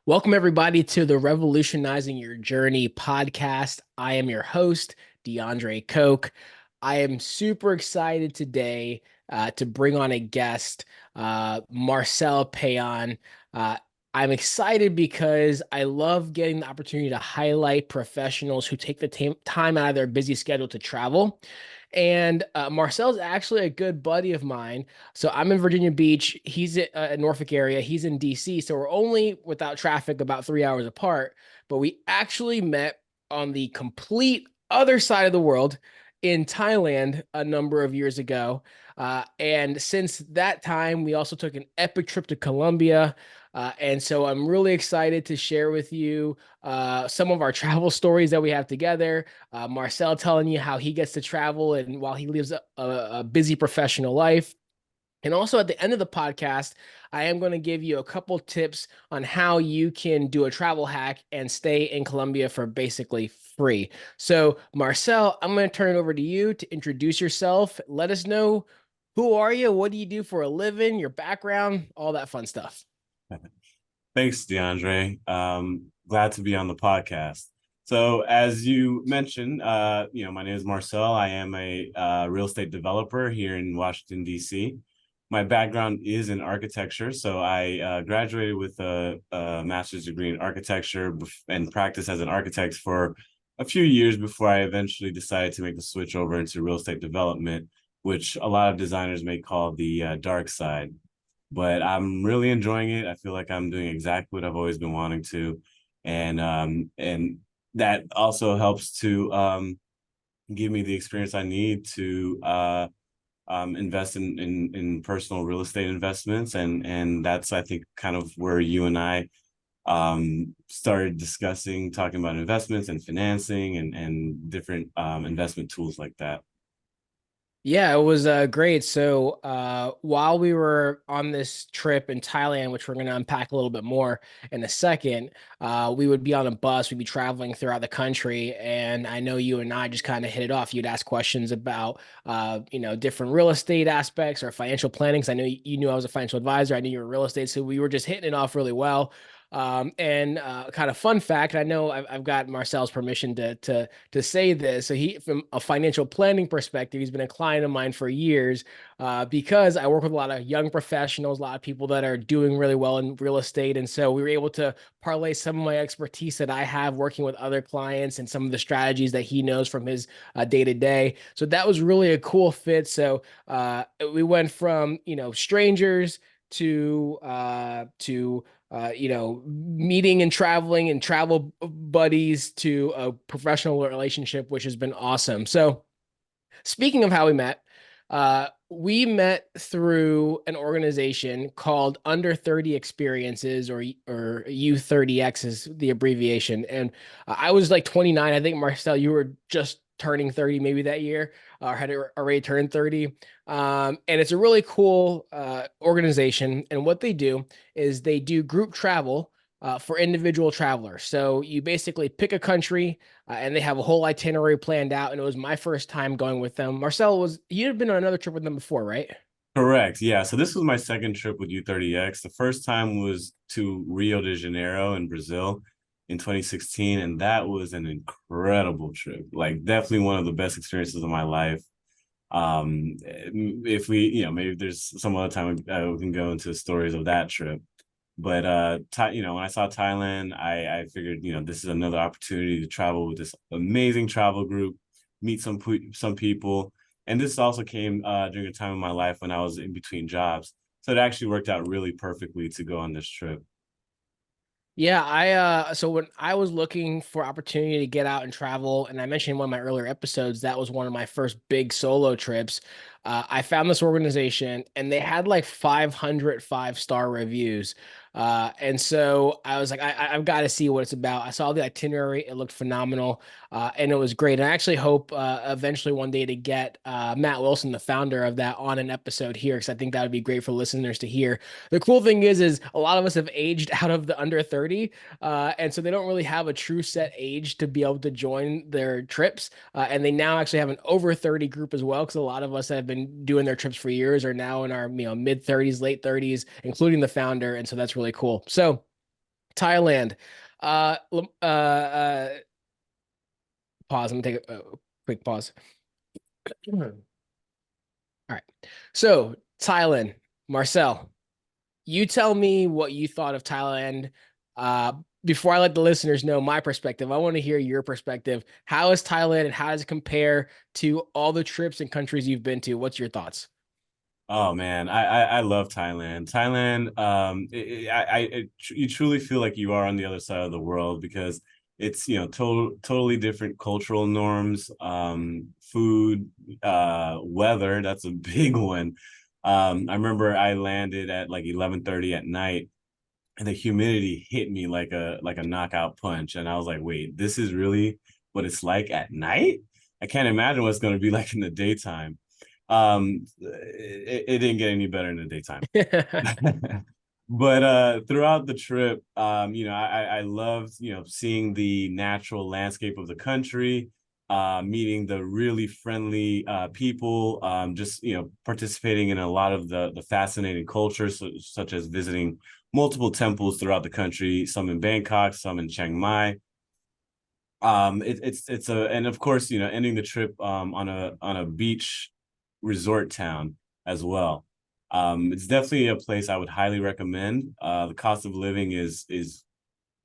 Welcome, everybody, to the Revolutionizing Your Journey podcast. I am your host, DeAndre Coke. I am super excited today to bring on a guest, Marcel Pean. Uh, I'm excited because I love getting the opportunity to highlight professionals who take the time out of their busy schedule to travel. And Marcel's actually a good buddy of mine. So I'm in Virginia Beach. He's in Norfolk area. He's in DC. So we're only without traffic about 3 hours apart. But we actually met on the complete other side of the world in Thailand a number of years ago. And since that time, we also took an epic trip to Colombia. And so I'm really excited to share with you some of our travel stories that we have together. Marcel telling you how he gets to travel and while he lives a busy professional life. And also at the end of the podcast, I am going to give you a couple tips on how you can do a travel hack and stay in Colombia for basically free. So, Marcel, I'm going to turn it over to you to introduce yourself. Let us know who are you, what do you do for a living, your background, all that fun stuff. Thanks, DeAndre. Glad to be on the podcast. So, as you mentioned, my name is Marcel. I am a real estate developer here in Washington, D.C. My background is in architecture. So, I graduated with a master's degree in architecture and practiced as an architect for a few years before I eventually decided to make the switch over into real estate development, which a lot of designers may call the dark side, but I'm really enjoying it. I feel like I'm doing exactly what I've always been wanting to, and that also helps to give me the experience I need to invest in personal real estate investments, and that's, I think, kind of where you and I started talking about investments and financing and different investment tools like that. Yeah, it was great. So while we were on this trip in Thailand, which we're going to unpack a little bit more in a second, we would be on a bus. We'd be traveling throughout the country, and I know you and I just kind of hit it off. You'd ask questions about, different real estate aspects or financial planning. 'Cause I know you knew I was a financial advisor. I knew you were real estate, so we were just hitting it off really well. And kind of fun fact, I know I've got Marcel's permission to say this. So he, from a financial planning perspective, he's been a client of mine for years because I work with a lot of young professionals, a lot of people that are doing really well in real estate. And so we were able to parlay some of my expertise that I have working with other clients and some of the strategies that he knows from his day to day. So that was really a cool fit. So we went from, strangers to meeting and traveling and travel buddies to a professional relationship, which has been awesome. So, speaking of how we met through an organization called Under 30 Experiences, or U30X is the abbreviation. And I was like 29. I think, Marcel, you were just turning 30 maybe that year, or had already turned 30. And it's a really cool organization. And what they do is they do group travel for individual travelers. So you basically pick a country and they have a whole itinerary planned out. And it was my first time going with them. Marcel, you had been on another trip with them before, right? Correct. Yeah. So this was my second trip with U30X. The first time was to Rio de Janeiro in Brazil in 2016, and that was an incredible trip. Like, definitely one of the best experiences of my life. If we, maybe there's some other time we can go into stories of that trip. But when I saw Thailand, I figured, this is another opportunity to travel with this amazing travel group, meet some people, and this also came during a time in my life when I was in between jobs. So it actually worked out really perfectly to go on this trip. Yeah, so when I was looking for opportunity to get out and travel, and I mentioned in one of my earlier episodes, that was one of my first big solo trips. I found this organization and they had like 500 five-star reviews. And so I was like, I've got to see what it's about. I saw the itinerary, it looked phenomenal, and it was great. And I actually hope eventually one day to get Matt Wilson, the founder of that, on an episode here, because I think that would be great for listeners to hear. The cool thing is a lot of us have aged out of the under 30, and so they don't really have a true set age to be able to join their trips. And they now actually have an over 30 group as well, because a lot of us that have been doing their trips for years are now in our mid 30s, late 30s, including the founder, and so that's really cool. So Thailand. Pause. I'm gonna take a quick pause. All right. So Thailand, Marcel, you tell me what you thought of Thailand. Uh, Before I let the listeners know my perspective, I want to hear your perspective. How is Thailand and how does it compare to all the trips and countries you've been to? What's your thoughts? Oh man, I love Thailand. Thailand, you truly feel like you are on the other side of the world because it's totally different cultural norms, food, weather. That's a big one. I remember I landed at like 11:30 at night, and the humidity hit me like a knockout punch, and I was like, wait, this is really what it's like at night? I can't imagine what it's going to be like in the daytime. It didn't get any better in the daytime. But throughout the trip, I loved, seeing the natural landscape of the country, meeting the really friendly people, just, participating in a lot of the fascinating cultures, such as visiting multiple temples throughout the country, some in Bangkok, some in Chiang Mai. It's a, and of course, ending the trip on a beach resort town as well. It's definitely a place I would highly recommend. The cost of living is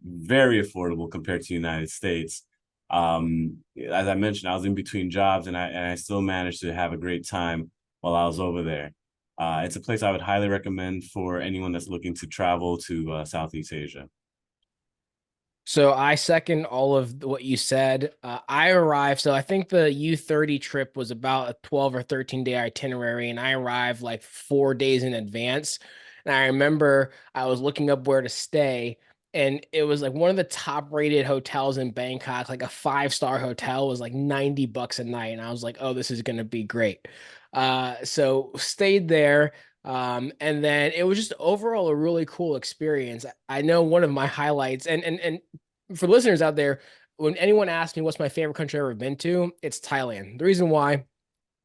very affordable compared to the United States. As I mentioned, I was in between jobs, and I still managed to have a great time while I was over there. It's a place I would highly recommend for anyone that's looking to travel to Southeast Asia. So I second all of what you said. I arrived, so I think the U30 trip was about a 12 or 13 day itinerary, and I arrived like 4 days in advance. And I remember I was looking up where to stay, and it was like one of the top rated hotels in Bangkok, like a 5-star hotel was like $90 a night. And I was like, oh, this is gonna be great. So stayed there. And then it was just overall a really cool experience. I know one of my highlights, and for listeners out there, when anyone asks me what's my favorite country I've ever been to, it's Thailand. The reason why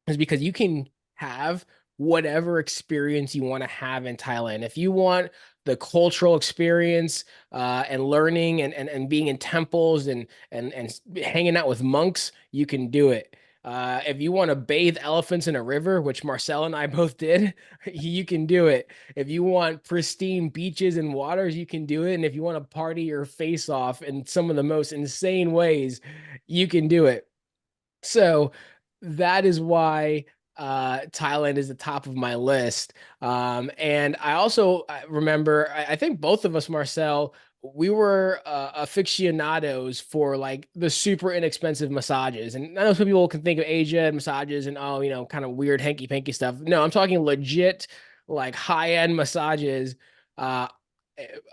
is because you can have whatever experience you want to have in Thailand. If you want the cultural experience and learning and being in temples and hanging out with monks, you can do it. If you want to bathe elephants in a river, which Marcel and I both did, you can do it. If you want pristine beaches and waters, you can do it. And if you want to party your face off in some of the most insane ways, you can do it. So that is why Thailand is the top of my list. And I also remember, I think both of us, Marcel, we were aficionados for like the super inexpensive massages. And I know some people can think of Asia and massages and, oh, kind of weird hanky panky stuff. No, I'm talking legit, like high end massages. Uh,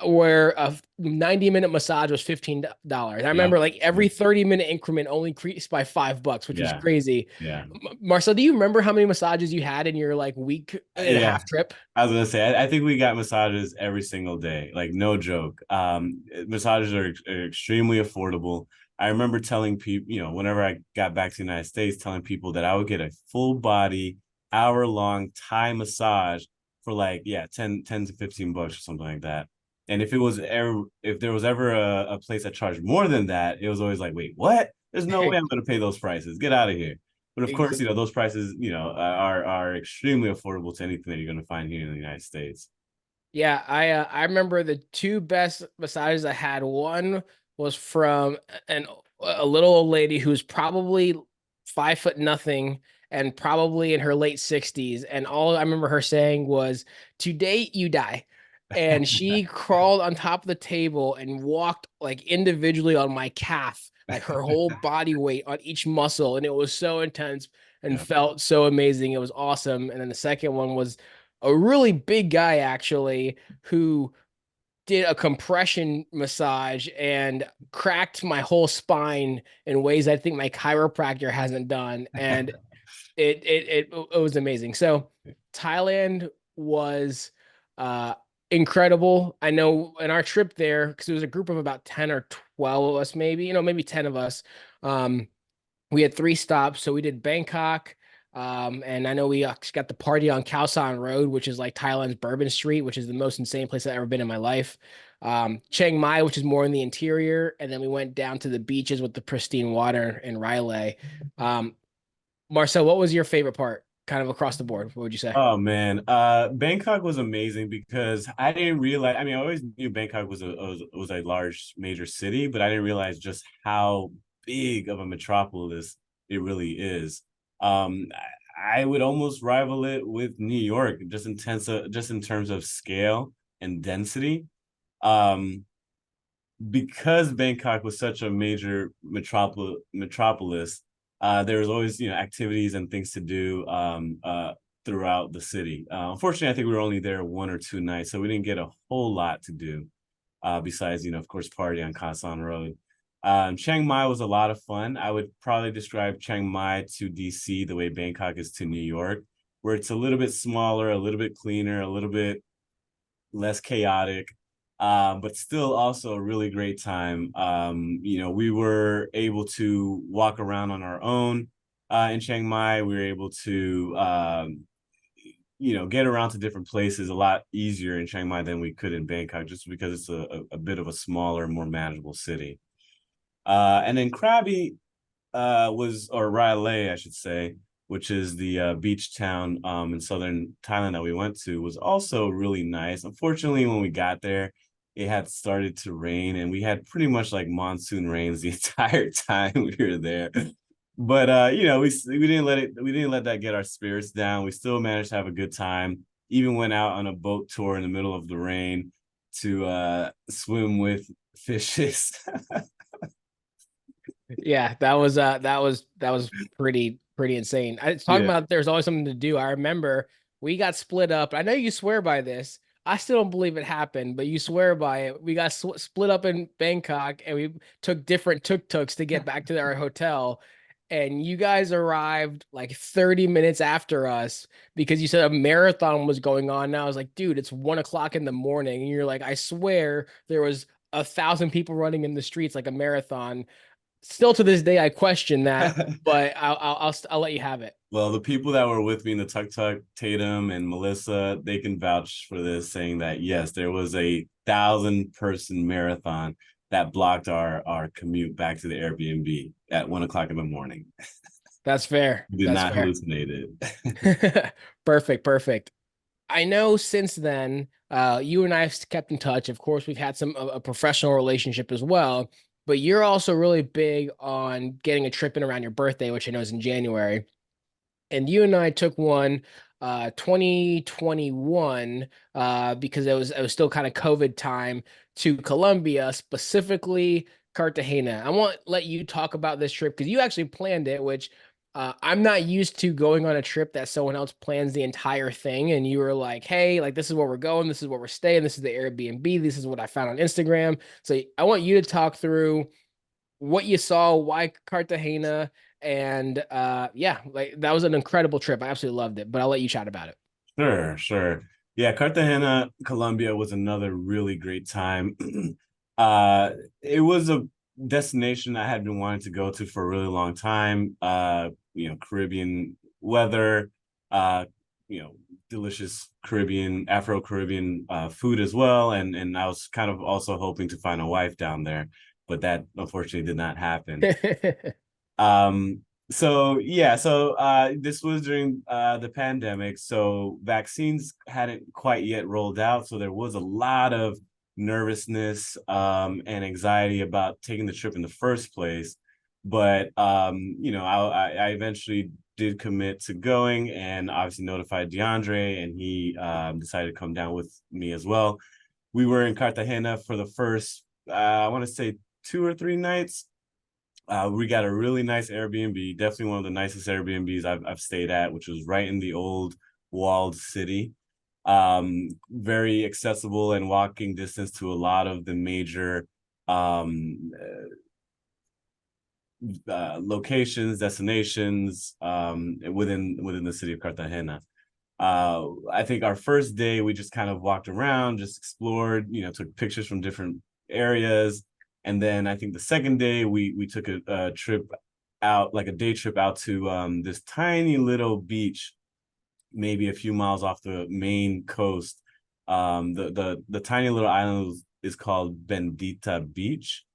where a 90-minute massage was $15. I Yeah. remember like Yeah. every 30-minute increment only increased by $5, which was Yeah. crazy. Yeah. Marcel, do you remember how many massages you had in your like week and a Yeah. half trip? I was gonna say, I think we got massages every single day, like no joke. Massages are extremely affordable. I remember telling people, whenever I got back to the United States, telling people that I would get a full body, hour-long Thai massage for like, yeah, 10 to $15 or something like that. And if there was ever a place that charged more than that, it was always like, wait, what? There's no way I'm gonna pay those prices. Get out of here. But of course, Ex- those prices, are extremely affordable to anything that you're going to find here in the United States. Yeah, I remember the two best massages I had. One was from an a little old lady who's probably 5 foot nothing and probably in her late 60s. And all I remember her saying was, "Today you die." And she crawled on top of the table and walked like individually on my calf, like her whole body weight on each muscle. And it was so intense and Yeah. felt so amazing. It was awesome. And then the second one was a really big guy actually who did a compression massage and cracked my whole spine in ways I think my chiropractor hasn't done. And it was amazing. So Thailand was uh incredible. I know in our trip there, because it was a group of about 10 or 12 of us, maybe, maybe 10 of us. Um, we had 3 stops. So we did Bangkok. And I know we got the party on Khao San Road, which is like Thailand's Bourbon Street, which is the most insane place I've ever been in my life. Chiang Mai, which is more in the interior, and then we went down to the beaches with the pristine water in Riley. Um, Marcel, what was your favorite part, kind of across the board? What would you say? Oh man, Bangkok was amazing because I didn't realize. I mean, I always knew Bangkok was a large major city, but I didn't realize just how big of a metropolis it really is. I would almost rival it with New York, just in terms of scale and density. Um, because Bangkok was such a major metropolis, there was always activities and things to do throughout the city. Unfortunately, I think we were only there 1 or 2 nights, so we didn't get a whole lot to do besides of course, party on Casa Road. Chiang Mai was a lot of fun. I would probably describe Chiang Mai to DC the way Bangkok is to New York, where it's a little bit smaller, a little bit cleaner, a little bit less chaotic, but still also a really great time. We were able to walk around on our own in Chiang Mai. We were able to, get around to different places a lot easier in Chiang Mai than we could in Bangkok, just because it's a bit of a smaller, more manageable city. And then Krabi or Railay, I should say, which is the beach town in southern Thailand that we went to, was also really nice. Unfortunately, when we got there, it had started to rain, and we had pretty much like monsoon rains the entire time we were there. But we didn't let that get our spirits down. We still managed to have a good time. Even went out on a boat tour in the middle of the rain to swim with fishes. Yeah, that was pretty insane. I talking Yeah. about there's always something to do. I remember we got split up. I know you swear by this. I still don't believe it happened, but you swear by it. We got split up in Bangkok and we took different tuk-tuks to get back to our hotel. And you guys arrived like 30 minutes after us because you said a marathon was going on. Now I was like, dude, it's 1 o'clock in the morning. And you're like, I swear there was 1,000 people running in the streets like a marathon. Still to this day, I question that, but I'll let you have it. Well, the people that were with me in the tuk tuk, Tatum and Melissa, they can vouch for this, saying that yes, there was a 1,000-person marathon that blocked our commute back to the Airbnb at 1 o'clock in the morning. That's fair. We did That's not fair. hallucinate it. Perfect, perfect. I know since then, you and I have kept in touch. Of course, we've had a professional relationship as well, but you're also really big on getting a trip in around your birthday, which I know is in January. And you and I took one 2021 because it was still kind of COVID time to Colombia, specifically Cartagena. I want to let you talk about this trip because you actually planned it, which I'm not used to going on a trip that someone else plans the entire thing. And you were like, hey, like this is where we're going, this is where we're staying, this is the Airbnb, this is what I found on Instagram. So I want you to talk through what you saw, why Cartagena, and yeah, like that was an incredible trip. I absolutely loved it, but I'll let you chat about it. Sure, sure. Yeah, Cartagena, Colombia was another really great time. It was a destination I had been wanting to go to for a really long time. Caribbean weather, uh, delicious Afro-Caribbean food as well. And I was kind of also hoping to find a wife down there, but that unfortunately did not happen. Um, so this was during the pandemic, so vaccines hadn't quite yet rolled out, so there was a lot of nervousness and anxiety about taking the trip in the first place. But I eventually did commit to going, and obviously notified DeAndre, and he decided to come down with me as well. We were in Cartagena for the first I want to say 2 or 3 nights. We got a really nice Airbnb, definitely one of the nicest Airbnbs I've stayed at, which was right in the old walled city. Very accessible and walking distance to a lot of the major um, locations, destinations within the city of Cartagena. I think our first day we just kind of walked around, just explored, took pictures from different areas. And then I think the second day we took a trip out, like a day trip out to this tiny little beach, maybe a few miles off the main coast. The tiny little island is called Bendita Beach.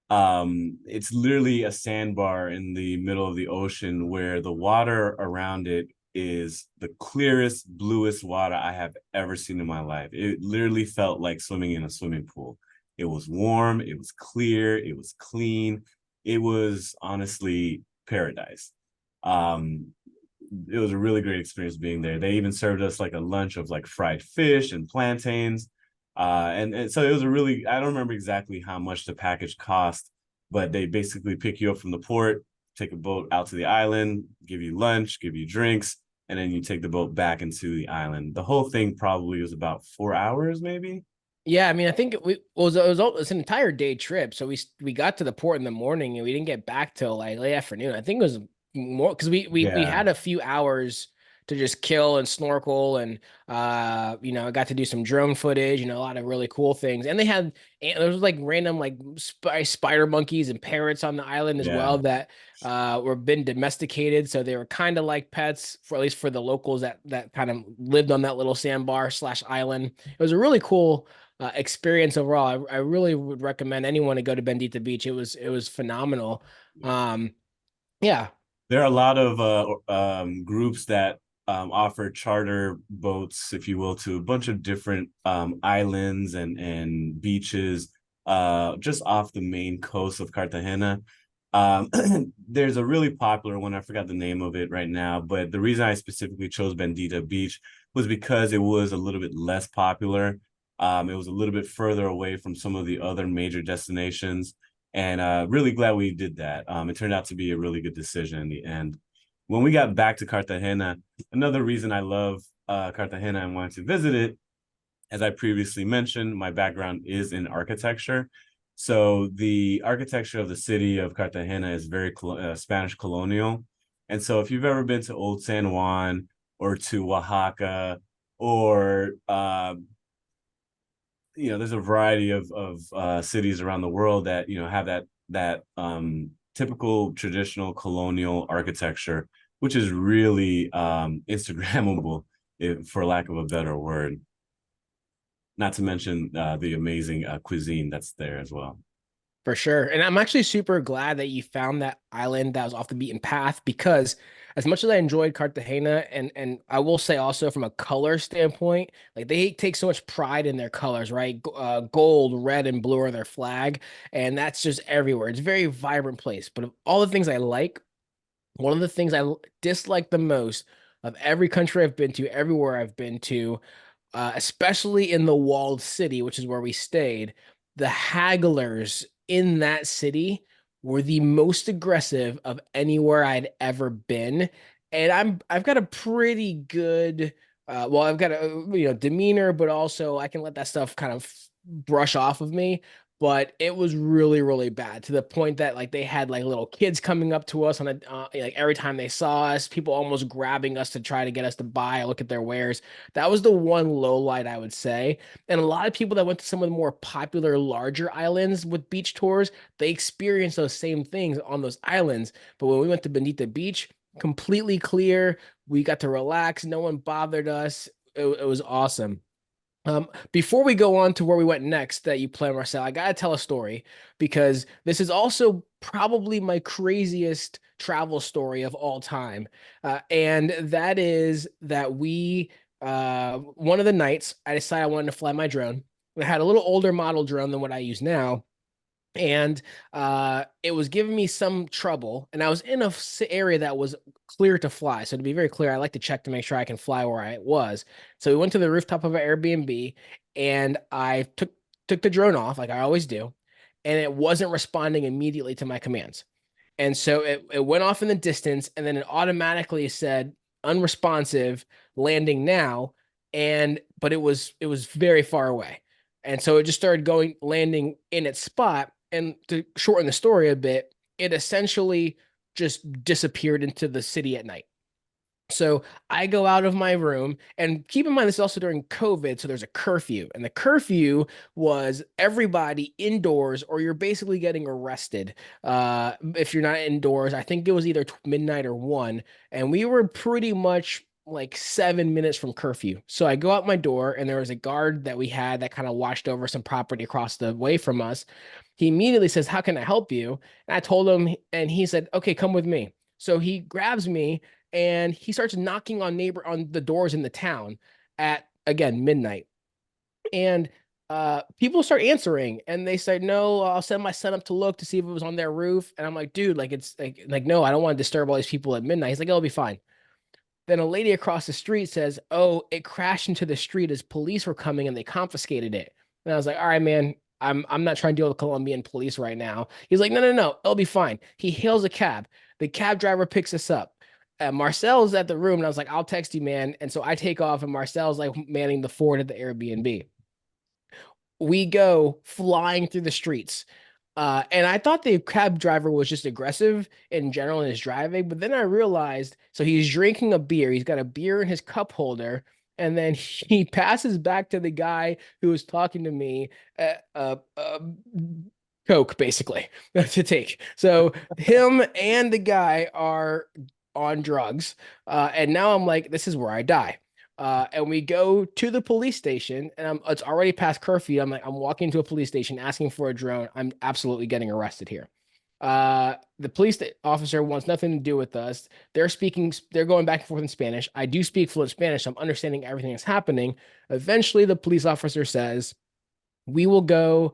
It's literally a sandbar in the middle of the ocean where the water around it is the clearest, bluest water I have ever seen in my life. It literally felt like swimming in a swimming pool. It was warm, it was clear, it was clean. It was honestly paradise. Um, it was a really great experience being there. They even served us like a lunch of like fried fish and plantains. And so it was a really, I don't remember exactly how much the package cost, but they basically pick you up from the port, take a boat out to the island, give you lunch, give you drinks, and then you take the boat back into the island. The whole thing probably was about 4 hours, maybe. Yeah, I mean, I think it was an entire day trip. So we got to the port in the morning and we didn't get back till like late afternoon. I think it was more because we Yeah, had a few hours to just kill and snorkel and I got to do some drone footage, a lot of really cool things. And there was like random like spider monkeys and parrots on the island as well yeah. that were been domesticated. So they were kind of like pets for at least for the locals that kind of lived on that little sandbar slash island. It was a really cool experience overall. I really would recommend anyone to go to Bendita Beach. It was phenomenal. Um, yeah, There are a lot of groups that offer charter boats, if you will, to a bunch of different islands and beaches just off the main coast of Cartagena. Um, there's a really popular one. I forgot the name of it right now, but the reason I specifically chose Bendita Beach was because it was a little bit less popular. It was a little bit further away from some of the other major destinations, and really glad we did that. It turned out to be a really good decision in the end. When we got back to Cartagena, another reason I love Cartagena and wanted to visit it, as I previously mentioned, my background is in architecture. So the architecture of the city of Cartagena is very Spanish colonial. And so if you've ever been to Old San Juan or to Oaxaca or there's a variety of cities around the world that have that typical traditional colonial architecture, which is really Instagrammable, if, for lack of a better word. Not to mention the amazing cuisine that's there as well. for sure. And I'm actually super glad that you found that island that was off the beaten path because as much as I enjoyed Cartagena and I will say also from a color standpoint, like they take so much pride in their colors, right? Gold, red, and blue are their flag, and that's just everywhere. It's a very vibrant place. But of all the things I like, one of the things I dislike the most of every country I've been to, everywhere I've been to, especially in the walled city, which is where we stayed, the hagglers in that city were the most aggressive of anywhere I'd ever been. And I've got a pretty good I've got a demeanor, but also I can let that stuff kind of brush off of me. But it was really, really bad to the point that like they had like little kids coming up to us on like every time they saw us, people almost grabbing us to try to get us to buy, look at their wares. That was the one low light I would say. And a lot of people that went to some of the more popular, larger islands with beach tours, they experienced those same things on those islands. But when we went to Bonita Beach, completely clear, we got to relax, no one bothered us. It was awesome. Before we go on to where we went next that you planned, Marcel, I gotta tell a story because this is also probably my craziest travel story of all time. And that is that one of the nights, I decided I wanted to fly my drone. I had a little older model drone than what I use now, and it was giving me some trouble, and I was in a area that was clear to fly. So to be very clear, I like to check to make sure I can fly where I was. So we went to the rooftop of an Airbnb, and I took the drone off like I always do, and it wasn't responding immediately to my commands. And so it went off in the distance, and then it automatically said unresponsive, landing now, and but it was very far away. And so it just started going landing in its spot. And to shorten the story a bit, it essentially just disappeared into the city at night. So I go out of my room, and keep in mind this is also during COVID, so there's a curfew, and the curfew was everybody indoors, or you're basically getting arrested if you're not indoors. I think it was either midnight or 1, and we were pretty much like 7 minutes from curfew. So I go out my door, and there was a guard that we had that kind of watched over some property across the way from us. He immediately says, "How can I help you?" And I told him, and he said, "Okay, come with me." So he grabs me and he starts knocking on the doors in the town at again midnight. And people start answering, and they say, "No, I'll send my son up to look to see if it was on their roof." And I'm like, "Dude, like it's like no, I don't want to disturb all these people at midnight." He's like, "It'll be fine." Then a lady across the street says, "Oh, it crashed into the street as police were coming and they confiscated it." And I was like, "All right, man, I'm not trying to deal with Colombian police right now." He's like, "No, no, no, it'll be fine." He hails a cab. The cab driver picks us up. Marcel's at the room, and I was like, "I'll text you, man." And so I take off, and Marcel's like manning the fort at the Airbnb. We go flying through the streets. And I thought the cab driver was just aggressive in general in his driving, but then I realized so he's drinking a beer. He's got a beer in his cup holder, and then he passes back to the guy who was talking to me, uh, uh, uh, Coke, basically, to take. So him and the guy are on drugs. And now I'm like, this is where I die. And we go to the police station, and it's already past curfew. I'm walking to a police station asking for a drone. I'm absolutely getting arrested here. The police officer wants nothing to do with us. They're going back and forth in Spanish. I do speak fluent Spanish, so I'm understanding everything that's happening. Eventually, the police officer says, we will go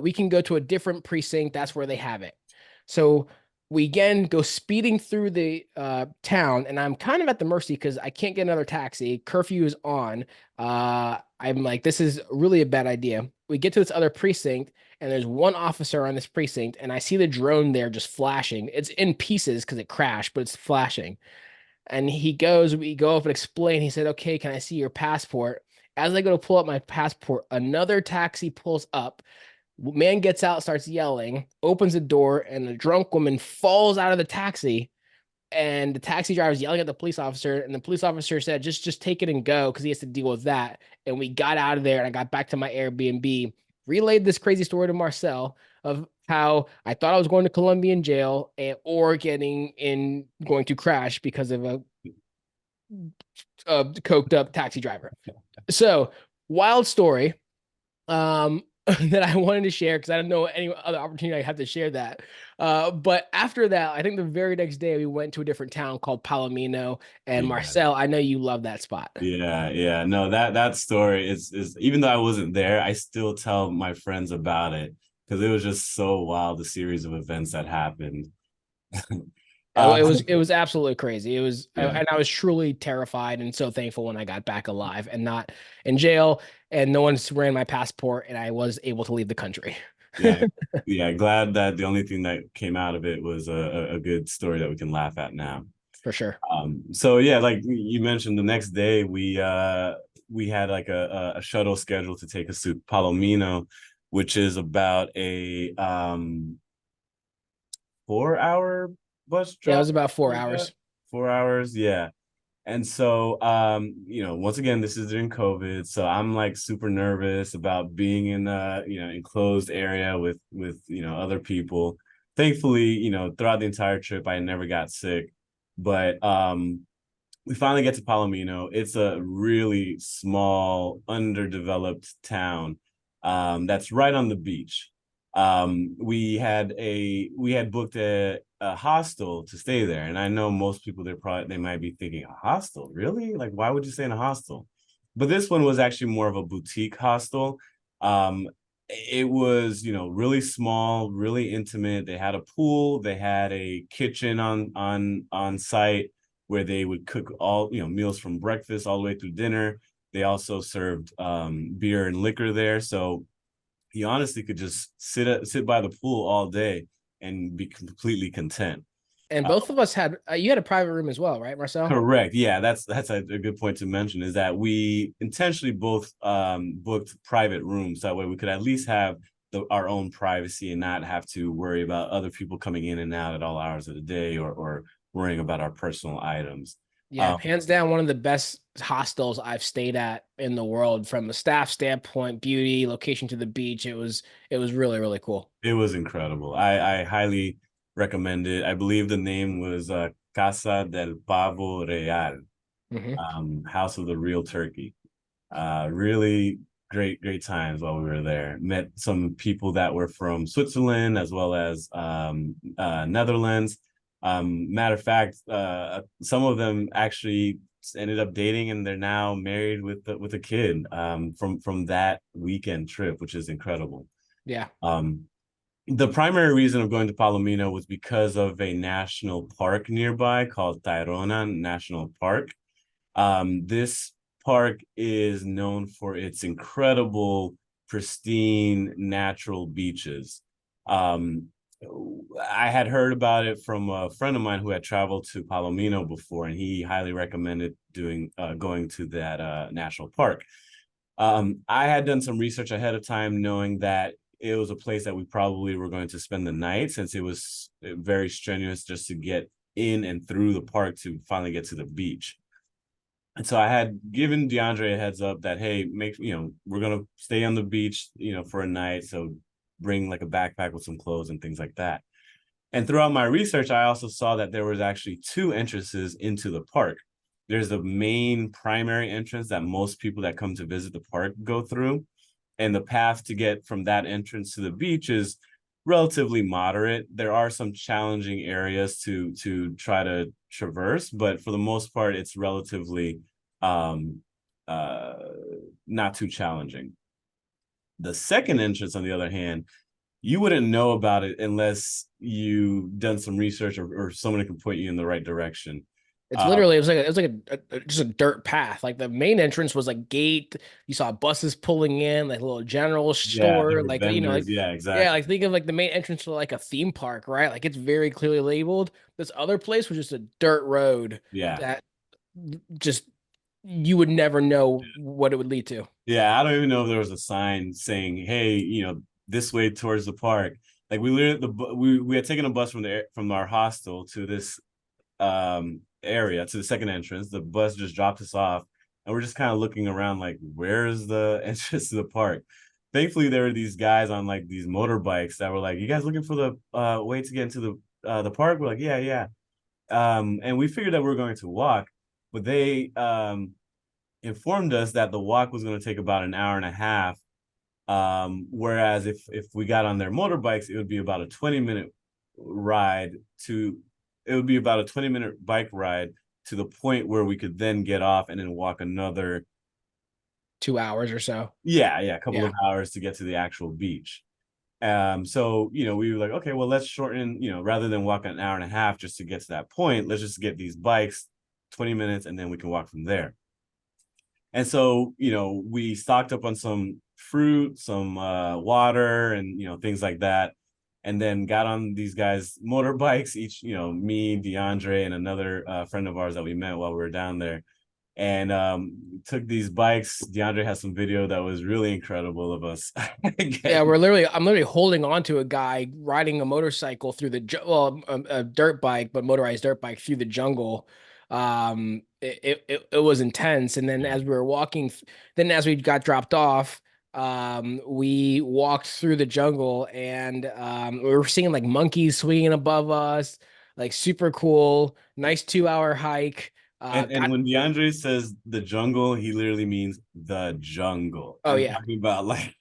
we can go to a different precinct. That's where they have it. So we again go speeding through the town, and I'm kind of at the mercy because I can't get another taxi. Curfew is on. I'm like, this is really a bad idea. We get to this other precinct, and there's one officer on this precinct, and I see the drone there just flashing. It's in pieces because it crashed, but it's flashing. And we go up and explain. He said, "Okay, can I see your passport?" As I go to pull up my passport, another taxi pulls up. Man gets out, starts yelling, opens the door, and the drunk woman falls out of the taxi. And the taxi driver is yelling at the police officer, and the police officer said, "Just take it and go," because he has to deal with that. And we got out of there, and I got back to my Airbnb, relayed this crazy story to Marcel of how I thought I was going to Colombian jail or going to crash because of a coked up taxi driver. So wild story that I wanted to share because I don't know any other opportunity I have to share that. But after that, I think the very next day we went to a different town called Palomino. And Yeah. Marcel, I know you love that spot. Yeah, yeah. No, that story is even though I wasn't there, I still tell my friends about it because it was just so wild, the series of events that happened. Uh, It was absolutely crazy. yeah, And I was truly terrified and so thankful when I got back alive and not in jail, and no one ran my passport, and I was able to leave the country. yeah, yeah. Glad that the only thing that came out of it was a good story that we can laugh at now. For sure. So yeah, like you mentioned, the next day we had like a shuttle scheduled to take us to Palomino, which is about a 4 hour bus Yeah, it drive, was about four like that. hours. 4 hours, yeah. And so once again, this is during COVID, so I'm like super nervous about being in a enclosed area with other people. Thankfully, throughout the entire trip, I never got sick. But we finally get to Palomino. It's a really small, underdeveloped town that's right on the beach. We had booked a hostel to stay there, and I know most people they might be thinking, a hostel, really? Like, why would you stay in a hostel? But this one was actually more of a boutique hostel. It was really small, really intimate. They had a pool, they had a kitchen on site where they would cook all meals from breakfast all the way through dinner. They also served beer and liquor there, so he honestly could just sit by the pool all day and be completely content. And Uh, both of us had you had a private room as well, right, Marcel? Correct. Yeah, that's a good point to mention, is that we intentionally both booked private rooms that way we could at least have our own privacy and not have to worry about other people coming in and out at all hours of the day, or worrying about our personal items. Yeah, Um, hands down, one of the best hostels I've stayed at in the world from a staff standpoint, beauty, location to the beach. It was really, really cool. it was incredible. I highly recommend it. I believe the name was Casa del Pavo Real. Hmm. House of the Real Turkey. Really great times while we were there. Met some people that were from Switzerland as well as Netherlands. Matter of fact, some of them actually ended up dating, and they're now married with a kid from that weekend trip, which is incredible. Yeah. Um, the primary reason of going to Palomino was because of a national park nearby called Tayrona National Park. This park is known for its incredible, pristine, natural beaches. Um, I had heard about it from a friend of mine who had traveled to Palomino before, and he highly recommended going to that national park. I had done some research ahead of time, knowing that it was a place that we probably were going to spend the night, since it was very strenuous just to get in and through the park to finally get to the beach. And so I had given DeAndre a heads up that, hey, we're gonna stay on the beach, for a night. So bring like a backpack with some clothes and things like that. And throughout my research, I also saw that there was actually two entrances into the park. There's the main primary entrance that most people that come to visit the park go through. And the path to get from that entrance to the beach is relatively moderate. There are some challenging areas to try to traverse, but for the most part, it's relatively um, uh, not too challenging. The second entrance, on the other hand, you wouldn't know about it unless you done some research, or someone can point you in the right direction. It's Uh, literally just a dirt path. Like the main entrance was like gate. You saw buses pulling in, like a little general yeah, there store. were Like vendors. like Yeah, yeah, exactly. like think of like the main entrance to like a theme park, right? Like it's very clearly labeled. This other place was just a dirt road Yeah. that just you would never know what it would lead to. Yeah, I don't even know if there was a sign saying, "Hey, this way towards the park." Like we literally, we had taken a bus from our hostel to this area, to the second entrance. The bus just dropped us off, and we're just kind of looking around like, where's the entrance to the park? Thankfully, there were these guys on like these motorbikes that were like, "You guys looking for the way to get into the park?" We're like, "Yeah, yeah." And we figured that we were going to walk, but they informed us that the walk was going to take about an hour and a half. Whereas if we got on their motorbikes, it would be about a 20-minute ride to it would be about a 20-minute bike ride to the point where we could then get off and then walk another, 2 hours or so. yeah, a couple Yeah. of hours to get to the actual beach. So we were like, okay, well, let's shorten, rather than walk an hour and a half just to get to that point, let's just get these bikes 20 minutes and then we can walk from there. And so, we stocked up on some fruit, some water, and things like that. And then got on these guys' motorbikes, each, me, DeAndre, and another friend of ours that we met while we were down there. And took these bikes. DeAndre has some video that was really incredible of us. Yeah, I'm literally holding on to a guy riding a motorcycle through a dirt bike, but motorized dirt bike through the jungle. It was intense. And then Yeah. as we were walking, then as we got dropped off, we walked through the jungle and we were seeing like monkeys swinging above us, like super cool, nice 2 hour hike. And Got when DeAndre says the jungle, he literally means the jungle. oh I'm yeah. talking about like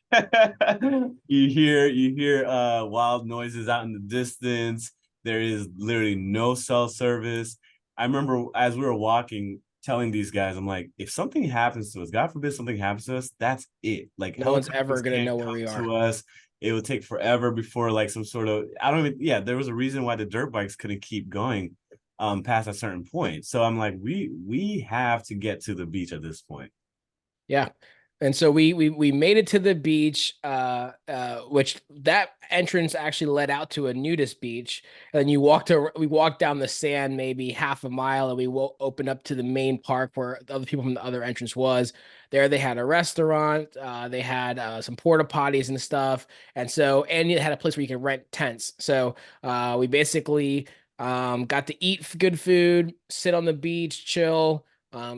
you hear wild noises out in the distance. There is literally no cell service. I remember as we were walking, telling these guys, I'm like, if something happens to us, God forbid something happens to us, that's it. Like No one's helicopters ever gonna can't know where come we are. to us. It would take forever before like some sort of I don't even yeah, there was a reason why the dirt bikes couldn't keep going past a certain point. So I'm like, we have to get to the beach at this point. Yeah. And so we made it to the beach, which that entrance actually led out to a nudist beach. And we walked down the sand maybe half a mile, and opened up to the main park where the other people from the other entrance was. There they had a restaurant, they had some porta potties and stuff, and it had a place where you could rent tents. So we basically got to eat good food, sit on the beach, chill,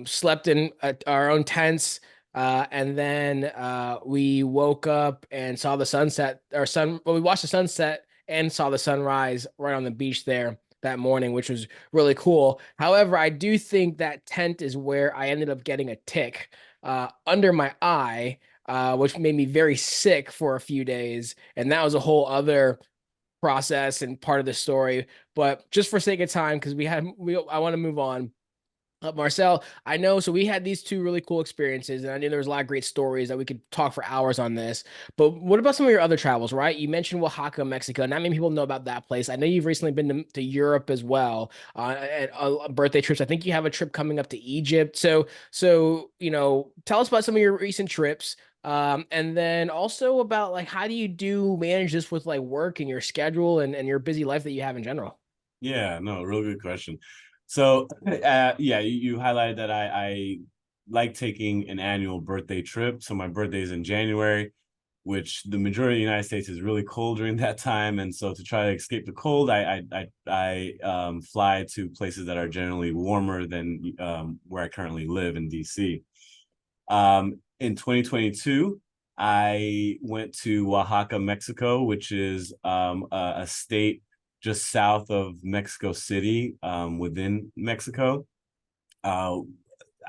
slept in our own tents. And then we woke up and saw the sunset, well, we watched the sunset and saw the sunrise right on the beach there. that morning, which was really cool. However, I do think that tent is where I ended up getting a tick under my eye, which made me very sick for a few days. And that was a whole other process and part of the story. But just for sake of time, because I want to move on. Marcel, I know. So we had these two really cool experiences, and I knew there was a lot of great stories that we could talk for hours on this. But what about some of your other travels, right? You mentioned Oaxaca, Mexico. Not many people know about that place. I know you've recently been to Europe as well, and birthday trips. I think you have a trip coming up to Egypt. So tell us about some of your recent trips. And then also about like how do you do manage this with like work and your schedule and your busy life that you have in general? Yeah, no, real good question. So, yeah, you highlighted that I like taking an annual birthday trip. So my birthday is in January, which the majority of the United States is really cold during that time. And so to try to escape the cold, I fly to places that are generally warmer than where I currently live in DC. In 2022, I went to Oaxaca, Mexico, which is a state just south of Mexico City, within Mexico. Uh,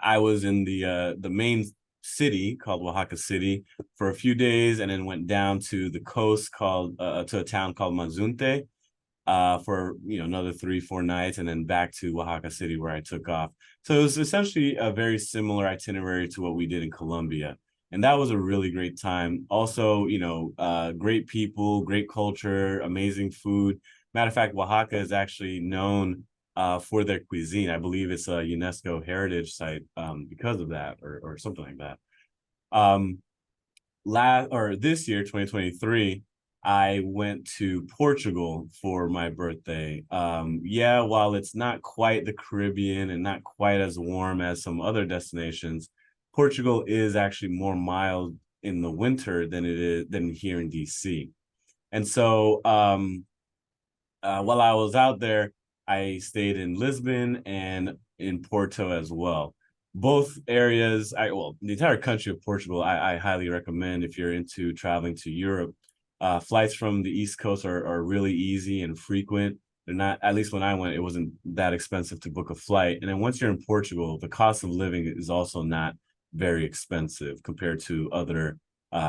I was in the main city called Oaxaca City for a few days, and then went down to the coast called to a town called Mazunte for another 3-4 nights, and then back to Oaxaca City where I took off. So it was essentially a very similar itinerary to what we did in Colombia. And that was a really great time. Also, great people, great culture, amazing food. Matter of fact, Oaxaca is actually known for their cuisine. I believe it's a UNESCO heritage site because of that, or something like that. Um, this year, 2023, I went to Portugal for my birthday. Yeah, while it's not quite the Caribbean and not quite as warm as some other destinations, Portugal is actually more mild in the winter than here in DC. And so while I was out there, I stayed in Lisbon and in Porto as well. Both areas, the entire country of Portugal, I highly recommend if you're into traveling to Europe. Flights from the East Coast are really easy and frequent. They're not, at least when I went, it wasn't that expensive to book a flight. And then once you're in Portugal, the cost of living is also not very expensive compared to other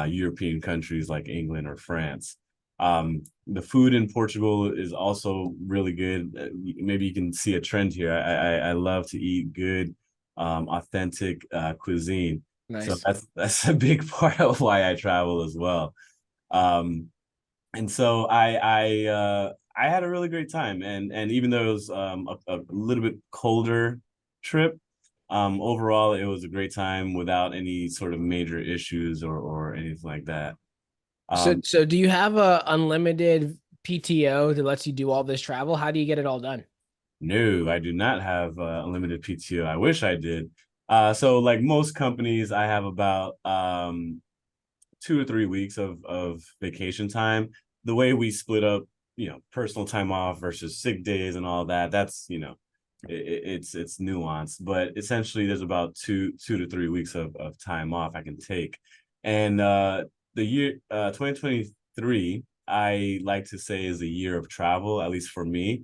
European countries like England or France. The food in Portugal is also really good. Maybe you can see a trend here. I love to eat good, authentic cuisine. So Nice. that's a big part of why I travel as well. Um, and so I had a really great time, and even though it was a little bit colder trip, overall it was a great time without any sort of major issues or anything like that. So, Um, so do you have a unlimited PTO that lets you do all this travel? How do you get it all done? No, I do not have unlimited PTO. I wish I did. So like most companies, I have about 2 or 3 weeks of vacation time. The way we split up, personal time off versus sick days and all that, that's it's nuanced, but essentially there's about 2 to 3 weeks of time off I can take. And the year 2023, I like to say is a year of travel, at least for me.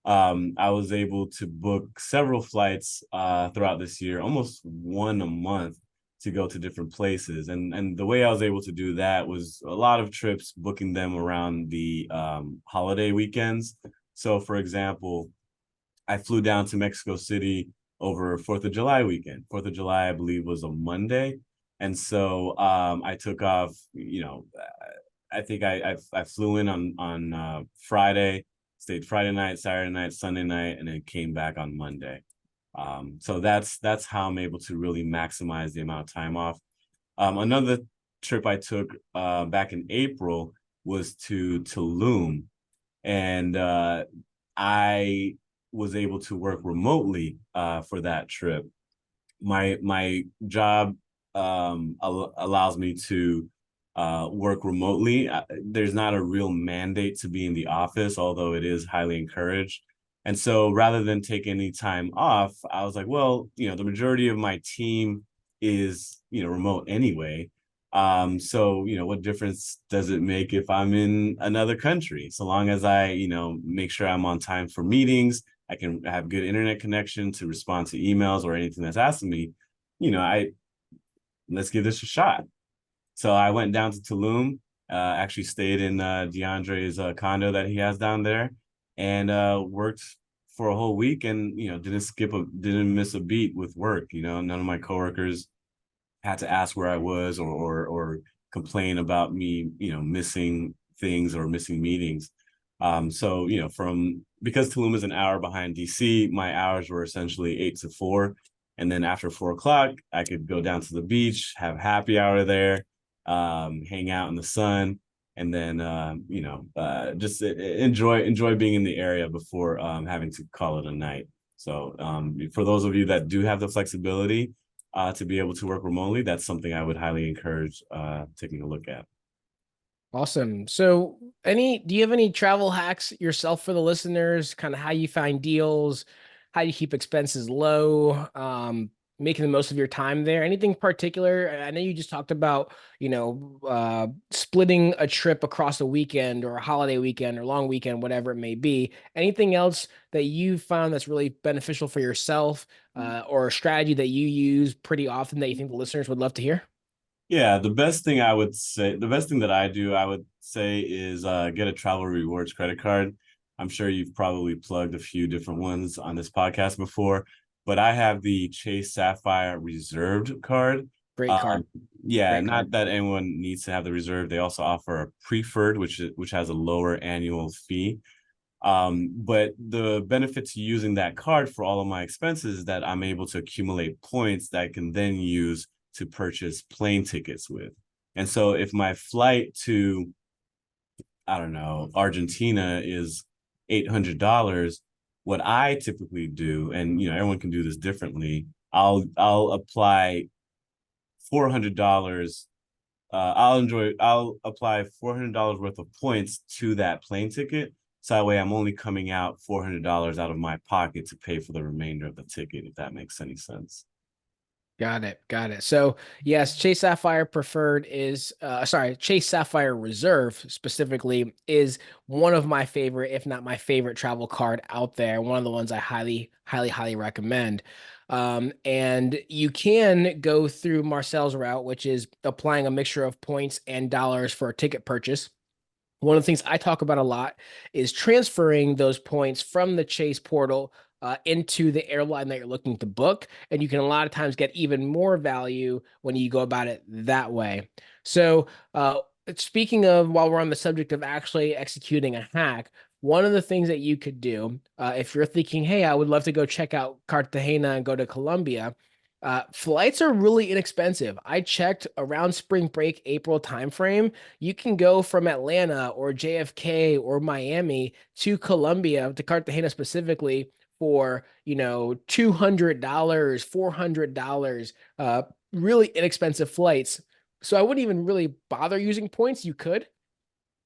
I was able to book several flights throughout this year, almost one a month, to go to different places. And the way I was able to do that was a lot of trips, booking them around the holiday weekends. So, for example, I flew down to Mexico City over Fourth of July weekend. Fourth of July, I believe, was a Monday, and so I took off. I think I flew in on Friday, stayed Friday night, Saturday night, Sunday night, and then came back on Monday. So that's how I'm able to really maximize the amount of time off. Another trip I took back in April was to Tulum, and I was able to work remotely for that trip. My job allows me to work remotely. There's not a real mandate to be in the office, although it is highly encouraged. And so rather than take any time off, I was like, well, the majority of my team is, remote anyway. So, what difference does it make if I'm in another country? So long as I, make sure I'm on time for meetings, I can have good internet connection to respond to emails or anything that's asking me, I let's give this a shot. So I went down to Tulum, actually stayed in DeAndre's condo that he has down there, and worked for a whole week, and didn't miss a beat with work. None of my coworkers had to ask where I was or complain about me, missing things or missing meetings. So from because Tulum is an hour behind DC, my hours were essentially 8 to 4. And then after 4 o'clock, I could go down to the beach, have happy hour there, hang out in the sun, and then just enjoy being in the area before having to call it a night. So for those of you that do have the flexibility to be able to work remotely, that's something I would highly encourage taking a look at. Awesome. So, do you have any travel hacks yourself for the listeners? Kind of how you find deals, how you keep expenses low, making the most of your time there? Anything particular? I know you just talked about, splitting a trip across a weekend or a holiday weekend or long weekend, whatever it may be. Anything else that you found that's really beneficial for yourself, or a strategy that you use pretty often that you think the listeners would love to hear? Yeah, the best thing that I do, I would say, is get a travel rewards credit card. I'm sure you've probably plugged a few different ones on this podcast before, but I have the Chase Sapphire Reserved card. Great card. Um, yeah, Great not card. that anyone needs to have the reserve. They also offer a preferred, which has a lower annual fee. But the benefit to using that card for all of my expenses is that I'm able to accumulate points that I can then use to purchase plane tickets with. And so if my flight to, I don't know, Argentina is $800, what I typically do, and everyone can do this differently, I'll apply $400. I'll apply $400 worth of points to that plane ticket. So that way I'm only coming out $400 out of my pocket to pay for the remainder of the ticket, if that makes any sense. Got it. Got it. So yes, Chase Sapphire Preferred is sorry, Chase Sapphire Reserve specifically is one of my favorite, if not my favorite travel card out there. One of the ones I highly recommend. And you can go through Marcel's route, which is applying a mixture of points and dollars for a ticket purchase. One of the things I talk about a lot is transferring those points from the Chase portal into the airline that you're looking to book. And you can a lot of times get even more value when you go about it that way. So, speaking of, while we're on the subject of actually executing a hack, one of the things that you could do, if you're thinking, hey, I would love to go check out Cartagena and go to Colombia, flights are really inexpensive. I checked around spring break, April timeframe. You can go from Atlanta or JFK or Miami to Colombia, to Cartagena specifically, for, $200, $400, really inexpensive flights. So I wouldn't even really bother using points. You could,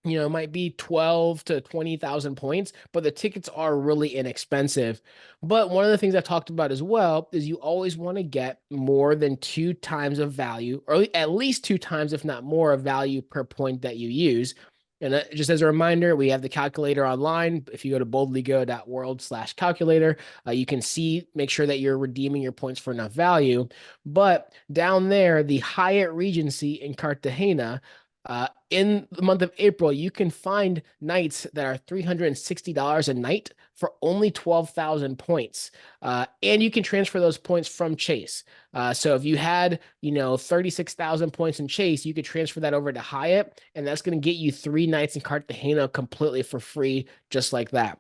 it might be 12 to 20,000 points, but the tickets are really inexpensive. But one of the things I've talked about as well is you always want to get more than 2 times of value, or at least 2 times, if not more, of value per point that you use. And just as a reminder, we have the calculator online. If you go to boldlygo.world/calculator, you can make sure that you're redeeming your points for enough value. But down there, the Hyatt Regency in Cartagena, in the month of April, you can find nights that are $360 a night for only 12,000 points. And you can transfer those points from Chase. So if you had, 36,000 points in Chase, you could transfer that over to Hyatt, and that's going to get you 3 nights in Cartagena completely for free, just like that.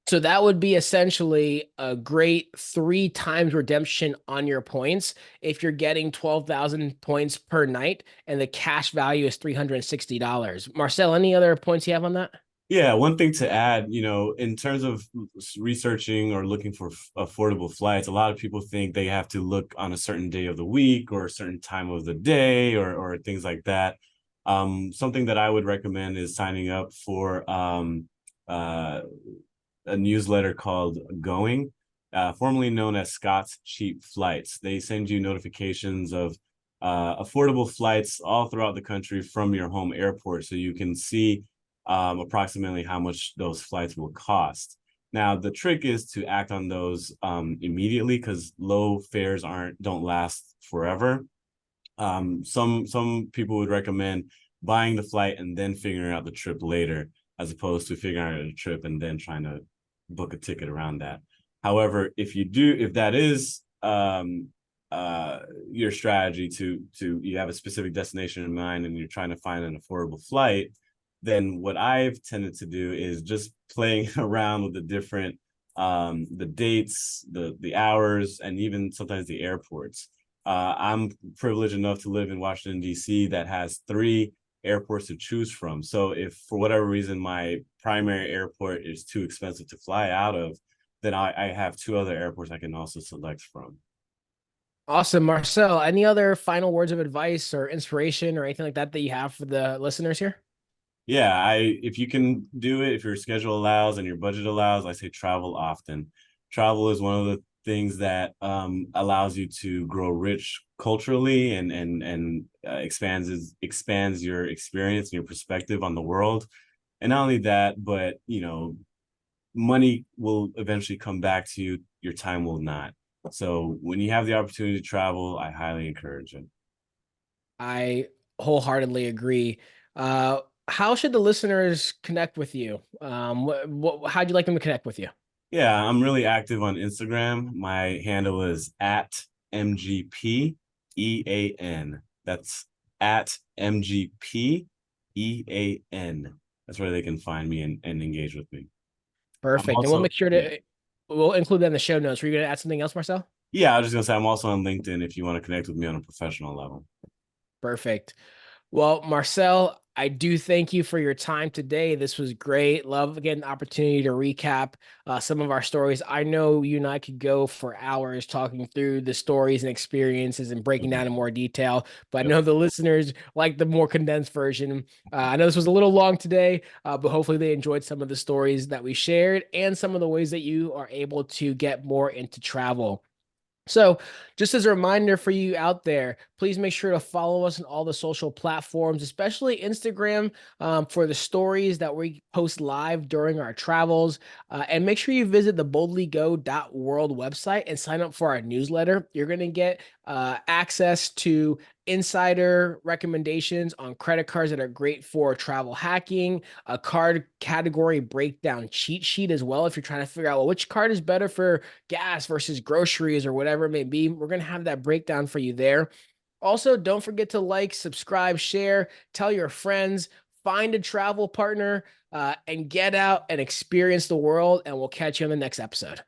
So that would be essentially a great 3 times redemption on your points if you're getting 12,000 points per night and the cash value is $360. Marcel, any other points you have on that? Yeah, one thing to add, in terms of researching or looking for affordable flights, a lot of people think they have to look on a certain day of the week or a certain time of the day or things like that. Something that I would recommend is signing up for a newsletter called Going, formerly known as Scott's Cheap Flights. They send you notifications of affordable flights all throughout the country from your home airport, so you can see approximately how much those flights will cost. Now, the trick is to act on those immediately, because low fares don't last forever. Some people would recommend buying the flight and then figuring out the trip later, as opposed to figuring out a trip and then trying to book a ticket around that. However, if that is your strategy, to you have a specific destination in mind and you're trying to find an affordable flight, then what I've tended to do is just playing around with the different the dates, the hours, and even sometimes the airports. I'm privileged enough to live in Washington, D.C., that has 3 airports to choose from. So if for whatever reason my primary airport is too expensive to fly out of, then I have 2 other airports I can also select from. Awesome. Marcel, any other final words of advice or inspiration or anything like that that you have for the listeners here? Yeah, I if you can do it, if your schedule allows and your budget allows, I say travel often. Travel is one of the things that allows you to grow rich culturally, and expands your experience and your perspective on the world. And not only that, but money will eventually come back to you. Your time will not. So when you have the opportunity to travel, I highly encourage it. I wholeheartedly agree. How should the listeners connect with you? How'd you like them to connect with you? Yeah, I'm really active on Instagram. My handle is at MGPEAN. That's at MGPEAN. That's where they can find me and engage with me. I'm Perfect. And we'll also, make sure yeah. we'll include that in the show notes. Were you going to add something else, Marcel? Yeah, I was just gonna say I'm also on LinkedIn if you want to connect with me on a professional level. Perfect. Well, Marcel, I do thank you for your time today. This was great. Love getting the opportunity to recap some of our stories. I know you and I could go for hours talking through the stories and experiences and breaking down in more detail, but I Yep. know the listeners like the more condensed version. I know this was a little long today, but hopefully they enjoyed some of the stories that we shared and some of the ways that you are able to get more into travel. So, just as a reminder for you out there, please make sure to follow us on all the social platforms, especially Instagram, for the stories that we post live during our travels. And make sure you visit the boldlygo.world website and sign up for our newsletter. You're going to get access to insider recommendations on credit cards that are great for travel hacking, a card category breakdown cheat sheet as well. If you're trying to figure out, well, which card is better for gas versus groceries or whatever it may be, we're going to have that breakdown for you there. Also, don't forget to like, subscribe, share, tell your friends, find a travel partner, and get out and experience the world. And we'll catch you on the next episode.